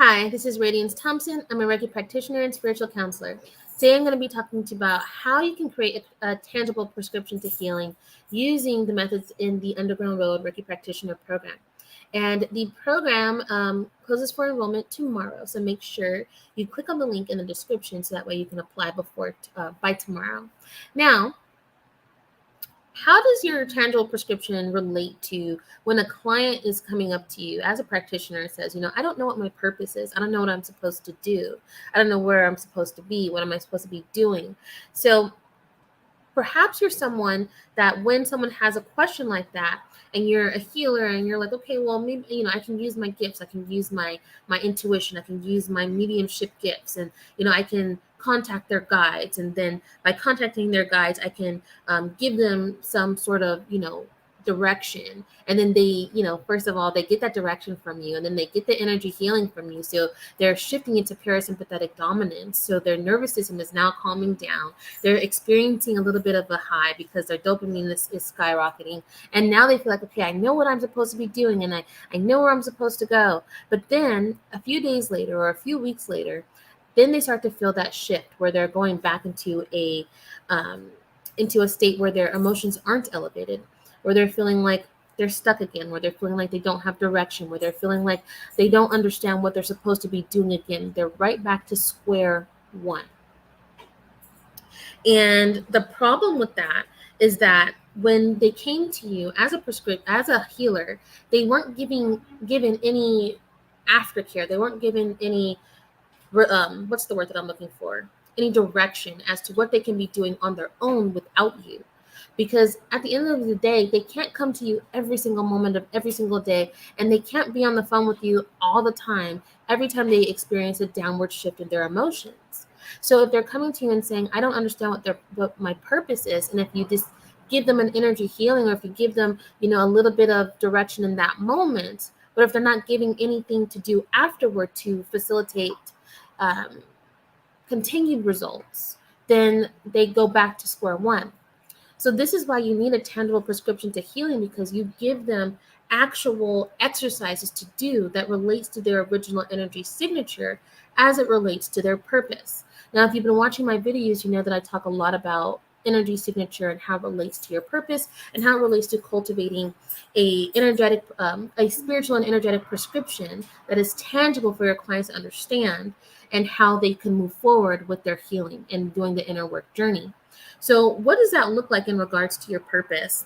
Hi, this is Radiance Thompson. I'm a Reiki practitioner and spiritual counselor. Today I'm going to be talking to you about how you can create a tangible prescription to healing using the methods in the Underground Road Reiki Practitioner program. And the program closes for enrollment tomorrow, so make sure you click on the link in the description so that way you can apply by tomorrow. Now, how does your tangible prescription relate to when a client is coming up to you as a practitioner and says, I don't know what my purpose is. I don't know what I'm supposed to do. I don't know where I'm supposed to be. What am I supposed to be doing? So perhaps you're someone that when someone has a question like that and you're a healer and you're like, okay, well, maybe, I can use my gifts. I can use my intuition. I can use my mediumship gifts, and, I can contact their guides. And then by contacting their guides, I can give them some sort of, direction. And then they, first of all, they get that direction from you, and then they get the energy healing from you. So they're shifting into parasympathetic dominance. So their nervous system is now calming down. They're experiencing a little bit of a high because their dopamine is skyrocketing. And now they feel like, okay, I know what I'm supposed to be doing, and I know where I'm supposed to go. But then a few days later or a few weeks later, then they start to feel that shift where they're going back into a state where their emotions aren't elevated, where they're feeling like they're stuck again, where they're feeling like they don't have direction, where they're feeling like they don't understand what they're supposed to be doing again. They're right back to square one. And the problem with that is that when they came to you as a healer, they weren't given any aftercare. They weren't given any what's the word that I'm looking for? Any direction as to what they can be doing on their own without you. Because at the end of the day, they can't come to you every single moment of every single day, and they can't be on the phone with you all the time, every time they experience a downward shift in their emotions. So if they're coming to you and saying, I don't understand what my purpose is, and if you just give them an energy healing, or if you give them, a little bit of direction in that moment, but if they're not giving anything to do afterward to facilitate continued results, then they go back to square one. So this is why you need a tangible prescription to healing, because you give them actual exercises to do that relates to their original energy signature as it relates to their purpose. Now, if you've been watching my videos, you know that I talk a lot about energy signature and how it relates to your purpose and how it relates to cultivating a spiritual and energetic prescription that is tangible for your clients to understand, and how they can move forward with their healing and doing the inner work journey. So what does that look like in regards to your purpose?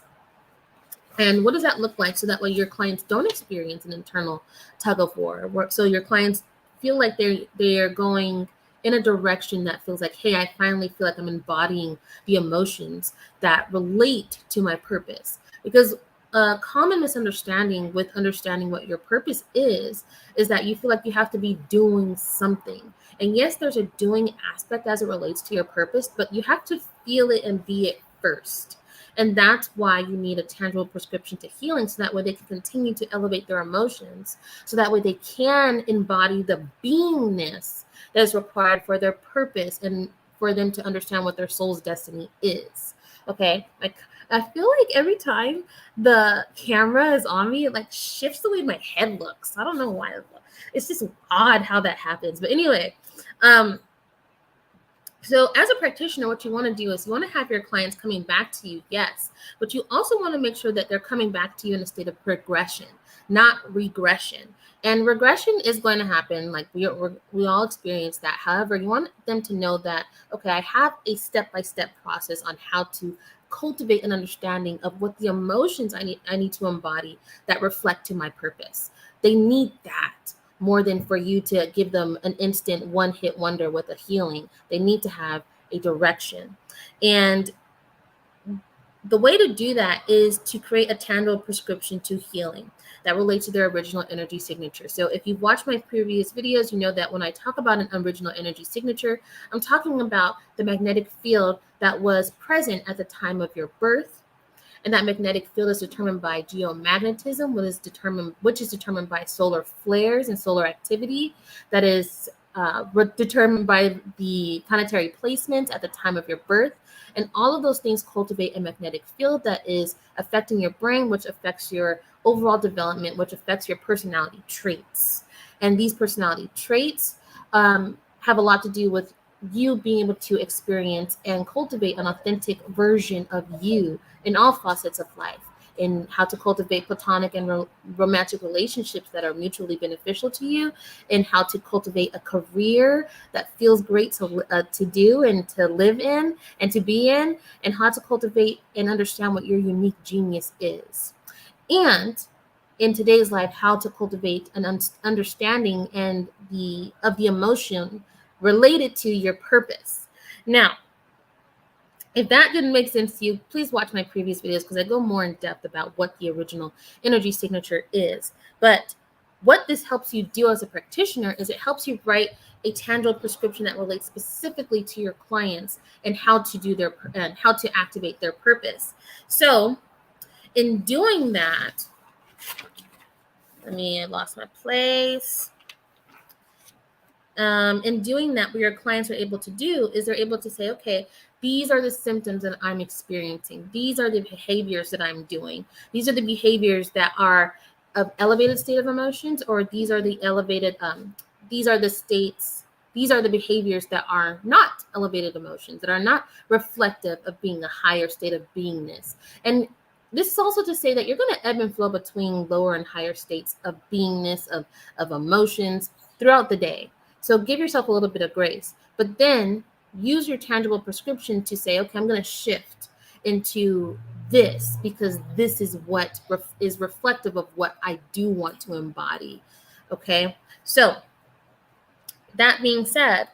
And what does that look like so that way your clients don't experience an internal tug of war? So your clients feel like they're going in a direction that feels like, hey, I finally feel like I'm embodying the emotions that relate to my purpose. Because a common misunderstanding with understanding what your purpose is that you feel like you have to be doing something. And yes, there's a doing aspect as it relates to your purpose, but you have to feel it and be it first. And that's why you need a tangible prescription to healing, so that way they can continue to elevate their emotions, so that way they can embody the beingness that is required for their purpose and for them to understand what their soul's destiny is. Okay, like I feel like every time the camera is on me, it like shifts the way my head looks. I don't know why. It's just odd how that happens. But anyway, so as a practitioner, what you want to do is you want to have your clients coming back to you, yes, but you also want to make sure that they're coming back to you in a state of progression, not regression. And regression is going to happen. Like we all experience that. However, you want them to know that, okay, I have a step-by-step process on how to cultivate an understanding of what the emotions I need to embody that reflect to my purpose. They need that more than for you to give them an instant one-hit wonder with a healing. They need to have a direction. And the way to do that is to create a tangible prescription to healing that relates to their original energy signature. So if you've watched my previous videos, you know that when I talk about an original energy signature, I'm talking about the magnetic field that was present at the time of your birth. And that magnetic field is determined by geomagnetism, which is determined by solar flares and solar activity. That is determined by the planetary placement at the time of your birth. And all of those things cultivate a magnetic field that is affecting your brain, which affects your overall development, which affects your personality traits. And these personality traits have a lot to do with you being able to experience and cultivate an authentic version of you in all facets of life, in how to cultivate platonic and romantic relationships that are mutually beneficial to you, and how to cultivate a career that feels great to do and to live in and to be in, and how to cultivate and understand what your unique genius is. And in today's life, how to cultivate an understanding and the emotion related to your purpose. Now, if that didn't make sense to you, please watch my previous videos because I go more in depth about what the original energy signature is. But what this helps you do as a practitioner is it helps you write a tangible prescription that relates specifically to your clients and how to do their and how to activate their purpose. So in doing that, I lost my place. In doing that, what your clients are able to do is they're able to say, okay, these are the symptoms that I'm experiencing. These are the behaviors that I'm doing. These are the behaviors that are of elevated state of emotions, or these are the elevated, these are the states, these are the behaviors that are not elevated emotions, that are not reflective of being a higher state of beingness. And this is also to say that you're going to ebb and flow between lower and higher states of beingness, of emotions throughout the day. So give yourself a little bit of grace, but then use your tangible prescription to say, okay, I'm going to shift into this because this is what is reflective of what I do want to embody. Okay. So that being said,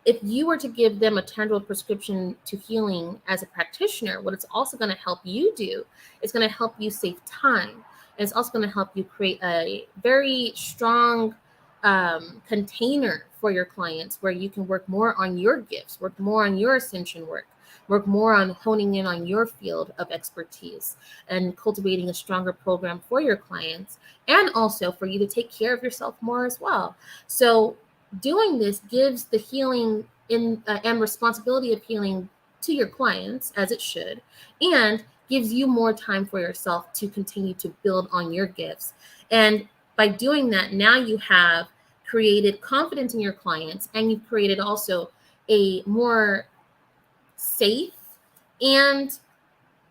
if you were to give them a tangible prescription to healing as a practitioner, what it's also going to help you do is going to help you save time. And it's also going to help you create a very strong container for your clients where you can work more on your gifts, work more on your ascension work more on honing in on your field of expertise and cultivating a stronger program for your clients, and also for you to take care of yourself more as well. So doing this gives the healing and responsibility of healing to your clients, as it should, and gives you more time for yourself to continue to build on your gifts. And by doing that, now you have created confidence in your clients, and you've created also a more safe and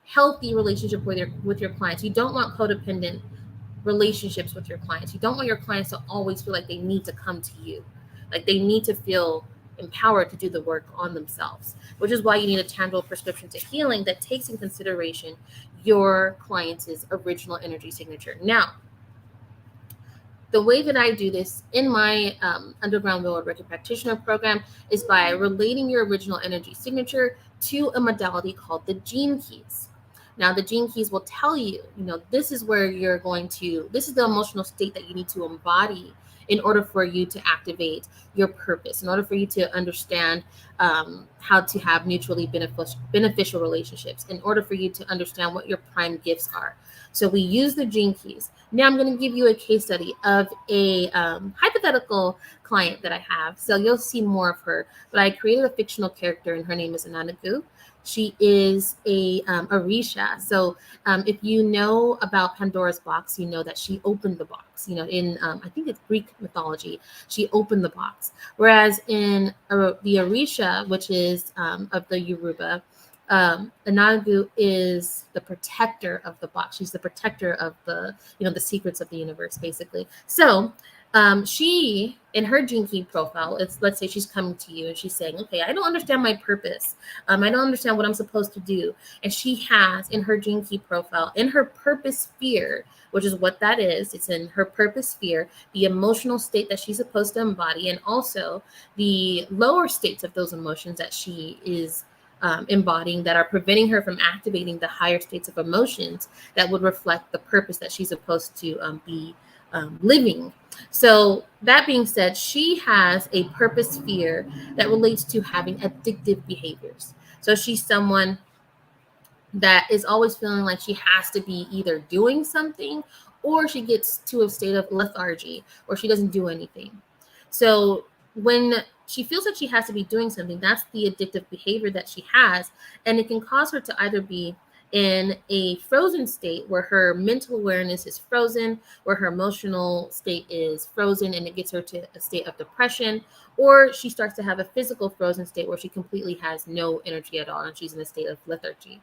healthy relationship with your clients. You don't want codependent relationships with your clients. You don't want your clients to always feel like they need to come to you, like they need to feel empowered to do the work on themselves, which is why you need a tangible prescription to healing that takes in consideration your client's original energy signature. Now, the way that I do this in my Underground Railroad Reiki Practitioner program is by relating your original energy signature to a modality called the Gene Keys. Now, the Gene Keys will tell you, this is where you're going to, this is the emotional state that you need to embody in order for you to activate your purpose, in order for you to understand how to have mutually beneficial relationships, in order for you to understand what your prime gifts are. So we use the Gene Keys. Now I'm going to give you a case study of a hypothetical client that I have. So you'll see more of her, but I created a fictional character and her name is Ananagu. She is a Orisha. So if you know about Pandora's box, you know that she opened the box. In I think it's Greek mythology, she opened the box. Whereas in the Orisha, which is of the Yoruba, Ananagu is the protector of the box. She's the protector of the secrets of the universe, basically. So she, in her Gene Key profile, let's say she's coming to you and she's saying, okay, I don't understand my purpose. I don't understand what I'm supposed to do. And she has in her Gene Key profile, in her purpose sphere, which is what that is, it's in her purpose sphere, the emotional state that she's supposed to embody, and also the lower states of those emotions that she is embodying that are preventing her from activating the higher states of emotions that would reflect the purpose that she's supposed to be living. So that being said, she has a purpose sphere that relates to having addictive behaviors. So she's someone that is always feeling like she has to be either doing something, or she gets to a state of lethargy, or she doesn't do anything. So when she feels like she has to be doing something, that's the addictive behavior that she has. And it can cause her to either be in a frozen state where her mental awareness is frozen, where her emotional state is frozen, and it gets her to a state of depression, or she starts to have a physical frozen state where she completely has no energy at all and she's in a state of lethargy.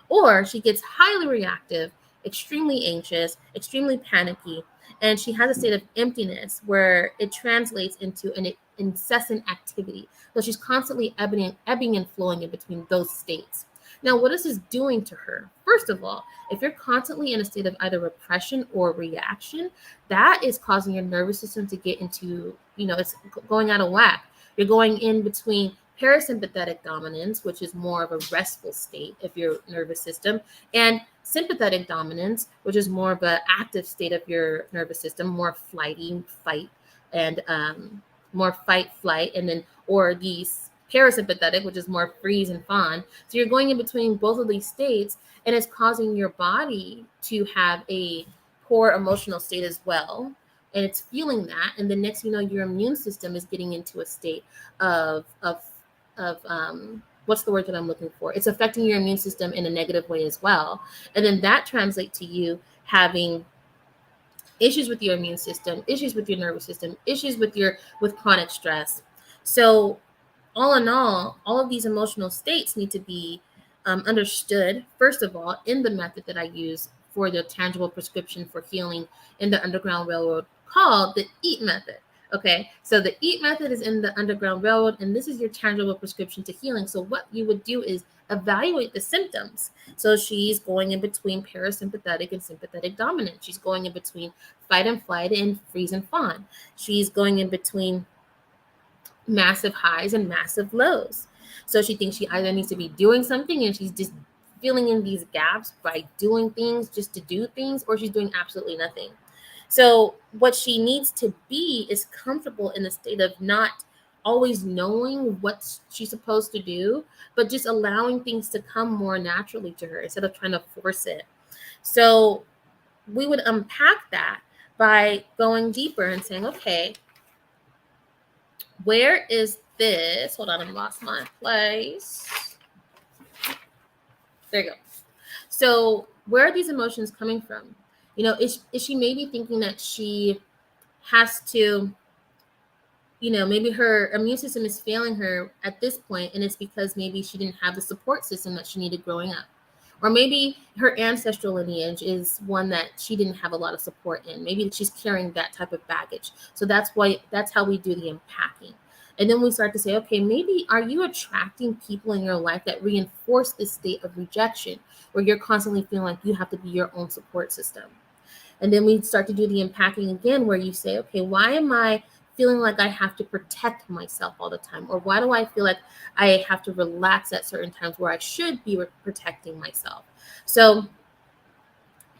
Or she gets highly reactive, extremely anxious, extremely panicky, and she has a state of emptiness where it translates into an incessant activity. So she's constantly ebbing and flowing in between those states. Now, what is this doing to her? First of all, if you're constantly in a state of either repression or reaction, that is causing your nervous system to get into, it's going out of whack. You're going in between parasympathetic dominance, which is more of a restful state of your nervous system, and sympathetic dominance, which is more of an active state of your nervous system, more flighty, fight, and more fight, flight, and then, or these parasympathetic, which is more freeze and fawn. So you're going in between both of these states, and it's causing your body to have a poor emotional state as well. And it's feeling that. And the next thing you know, your immune system is getting into a state of what's the word that I'm looking for? It's affecting your immune system in a negative way as well. And then that translates to you having issues with your immune system, issues with your nervous system, issues with chronic stress. So all in all of these emotional states need to be understood, first of all, in the method that I use for the tangible prescription for healing in the Underground Railroad called the EAT method. Okay, so the EAT method is in the Underground Railroad, and this is your tangible prescription to healing. So what you would do is evaluate the symptoms. So she's going in between parasympathetic and sympathetic dominance. She's going in between fight and flight and freeze and fawn. She's going in between massive highs and massive lows. So she thinks she either needs to be doing something and she's just filling in these gaps by doing things just to do things, or she's doing absolutely nothing. So what she needs to be is comfortable in the state of not always knowing what she's supposed to do, but just allowing things to come more naturally to her instead of trying to force it. So we would unpack that by going deeper and saying, okay, where is this? Hold on, I lost my place. There you go. So where are these emotions coming from? Is she maybe thinking that she has to, maybe her immune system is failing her at this point, and it's because maybe she didn't have the support system that she needed growing up. Or maybe her ancestral lineage is one that she didn't have a lot of support in. Maybe she's carrying that type of baggage. So that's how we do the unpacking. And then we start to say, okay, maybe are you attracting people in your life that reinforce this state of rejection, where you're constantly feeling like you have to be your own support system? And then we start to do the unpacking again, where you say, okay, why am I feeling like I have to protect myself all the time? Or why do I feel like I have to relax at certain times where I should be protecting myself? So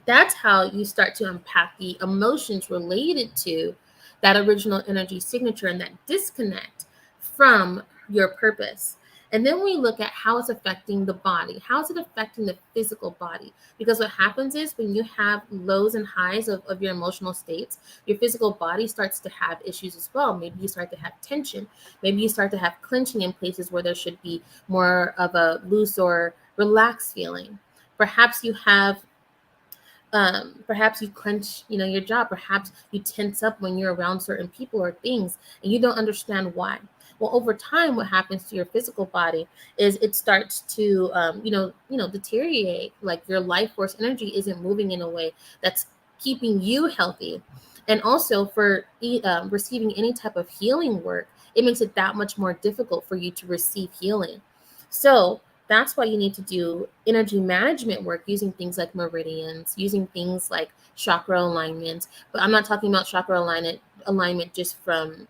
that's how you start to unpack the emotions related to that original energy signature and that disconnect from your purpose. And then we look at how it's affecting the body. How is it affecting the physical body? Because what happens is when you have lows and highs of your emotional states, your physical body starts to have issues as well. Maybe you start to have tension. Maybe you start to have clenching in places where there should be more of a loose or relaxed feeling. Perhaps you have perhaps you clench, your jaw. Perhaps you tense up when you're around certain people or things, and you don't understand why. Well, over time, what happens to your physical body is it starts to, deteriorate. Like your life force energy isn't moving in a way that's keeping you healthy. And also for receiving any type of healing work, it makes it that much more difficult for you to receive healing. So that's why you need to do energy management work using things like meridians, using things like chakra alignments. But I'm not talking about chakra alignment just from,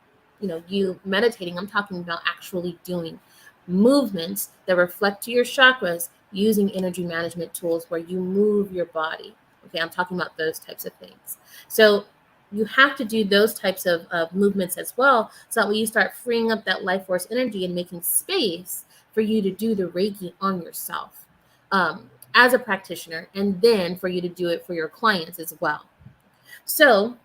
you meditating. I'm talking about actually doing movements that reflect to your chakras using energy management tools where you move your body. Okay, I'm talking about those types of things. So you have to do those types of movements as well, so that when you start freeing up that life force energy and making space for you to do the Reiki on yourself as a practitioner, and then for you to do it for your clients as well. So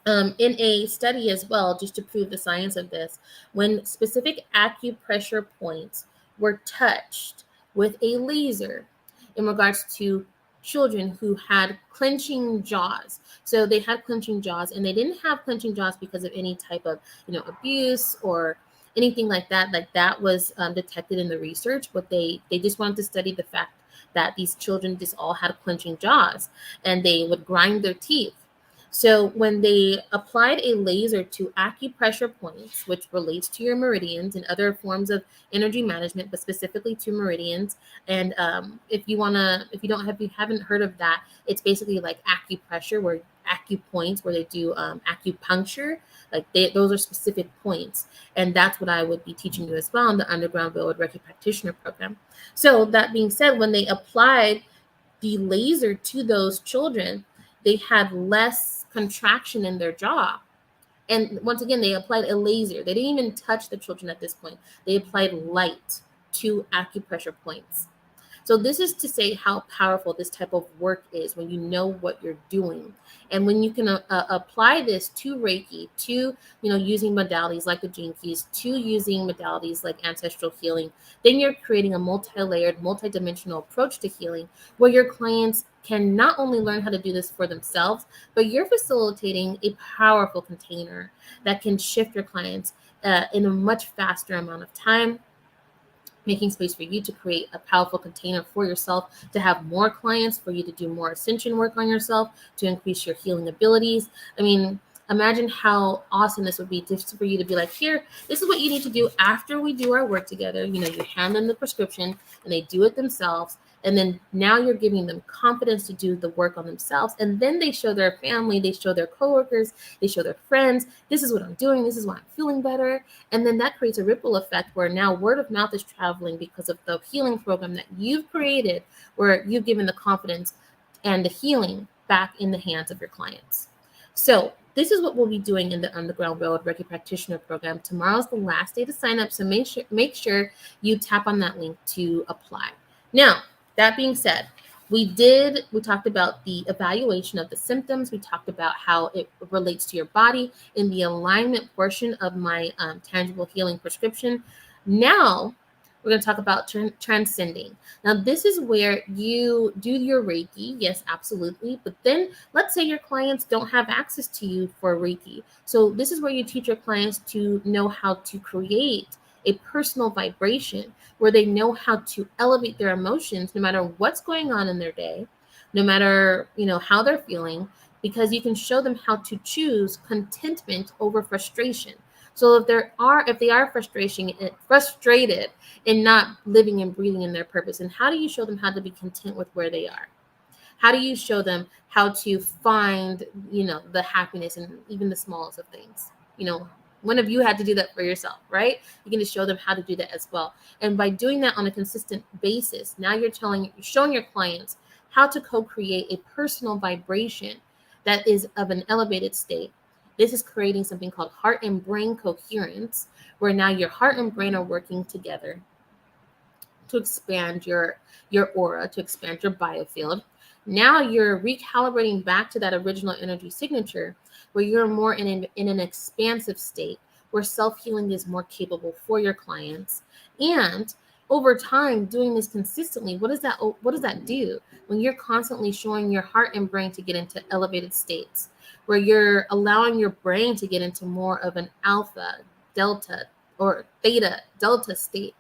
in a study as well, just to prove the science of this, when specific acupressure points were touched with a laser, in regards to children who had clenching jaws. So they had clenching jaws, and they didn't have clenching jaws because of any type of, abuse or anything like that. Like that was detected in the research, but they just wanted to study the fact that these children just all had clenching jaws, and they would grind their teeth. So when they applied a laser to acupressure points, which relates to your meridians and other forms of energy management, but specifically to meridians. And if you haven't heard of that, it's basically like acupressure, where acupoints, where they do acupuncture. Like those are specific points, and that's what I would be teaching you as well in the Underground Railroad Reiki Practitioner program. So that being said, when they applied the laser to those children, they had less contraction in their jaw. And once again, they applied a laser. They didn't even touch the children at this point. They applied light to acupressure points. So this is to say how powerful this type of work is when you know what you're doing, and when you can apply this to Reiki, to using modalities like the Gene Keys, to using modalities like ancestral healing. Then you're creating a multi-layered, multi-dimensional approach to healing, where your clients can not only learn how to do this for themselves, but you're facilitating a powerful container that can shift your clients in a much faster amount of time, making space for you to create a powerful container for yourself, to have more clients, for you to do more ascension work on yourself, to increase your healing abilities. I mean, imagine how awesome this would be just for you to be like, here, this is what you need to do after we do our work together. You hand them the prescription and they do it themselves. And then now you're giving them confidence to do the work on themselves. And then they show their family, they show their coworkers, they show their friends, this is what I'm doing, this is why I'm feeling better. And then that creates a ripple effect where now word of mouth is traveling because of the healing program that you've created, where you've given the confidence and the healing back in the hands of your clients. So this is what we'll be doing in the Underground Railroad Reiki Practitioner program. Tomorrow's the last day to sign up, so make sure you tap on that link to apply. Now, that being said, we talked about the evaluation of the symptoms. We talked about how it relates to your body in the alignment portion of my tangible healing prescription. Now, we're going to talk about transcending. Now, this is where you do your Reiki. Yes, absolutely. But then let's say your clients don't have access to you for Reiki. So this is where you teach your clients to know how to create a personal vibration, where they know how to elevate their emotions no matter what's going on in their day, no matter how they're feeling, because you can show them how to choose contentment over frustration. So if they are frustrated and not living and breathing in their purpose, and how do you show them how to be content with where they are? How do you show them how to find the happiness in even the smallest of things? When have you had to do that for yourself, right? You can just show them how to do that as well. And by doing that on a consistent basis, now you're showing your clients how to co-create a personal vibration that is of an elevated state. This is creating something called heart and brain coherence, where now your heart and brain are working together to expand your aura, to expand your biofield. Now you're recalibrating back to that original energy signature, where you're more in an expansive state, where self-healing is more capable for your clients. And over time, doing this consistently, what does that do? When you're constantly showing your heart and brain to get into elevated states, where you're allowing your brain to get into more of an alpha, delta, or theta, delta state,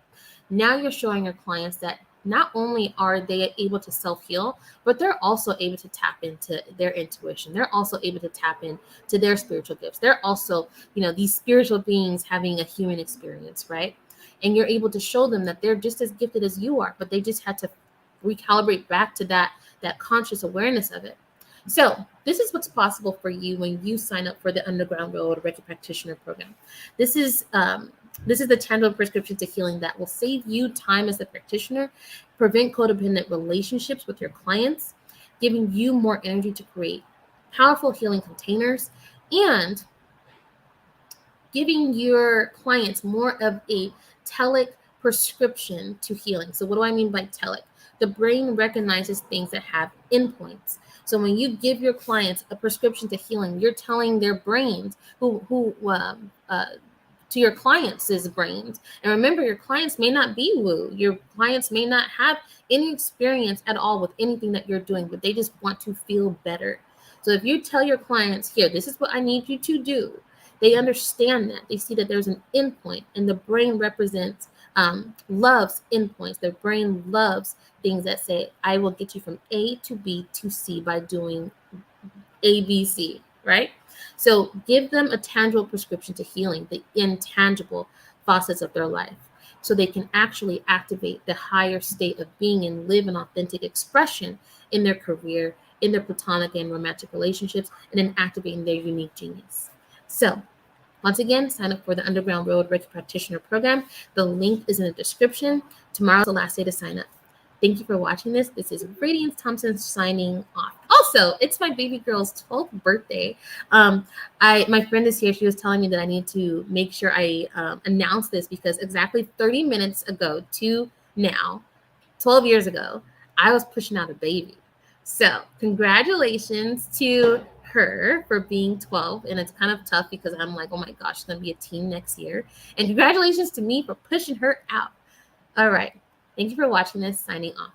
now you're showing your clients that not only are they able to self-heal, but they're also able to tap into their intuition. They're also able to tap into their spiritual gifts. They're also, these spiritual beings having a human experience, right? And you're able to show them that they're just as gifted as you are, but they just had to recalibrate back to that conscious awareness of it. So this is what's possible for you when you sign up for the Underground Railroad Reiki Practitioner program. This is the tangible prescription to healing that will save you time as a practitioner, prevent codependent relationships with your clients, giving you more energy to create powerful healing containers, and giving your clients more of a telic prescription to healing. So what do I mean by telic? The brain recognizes things that have endpoints. So when you give your clients a prescription to healing, you're telling their brains who to your clients' brains. And remember, your clients may not be woo. Your clients may not have any experience at all with anything that you're doing, but they just want to feel better. So if you tell your clients, here, this is what I need you to do, they understand that. They see that there's an endpoint, and the brain represents, loves endpoints. The brain loves things that say, I will get you from A to B to C by doing ABC, right? So give them a tangible prescription to healing, the intangible facets of their life, so they can actually activate the higher state of being and live an authentic expression in their career, in their platonic and romantic relationships, and in activating their unique genius. So once again, sign up for the Underground Road Reiki Practitioner program. The link is in the description. Tomorrow's the last day to sign up. Thank you for watching this. This is Radiance Thompson signing off. Also, it's my baby girl's 12th birthday. My friend is here. She was telling me that I need to make sure I announce this, because exactly 30 minutes ago to now, 12 years ago, I was pushing out a baby. So congratulations to her for being 12. And it's kind of tough because I'm like, oh my gosh, she's going to be a teen next year. And congratulations to me for pushing her out. All right. Thank you for watching this. Signing off.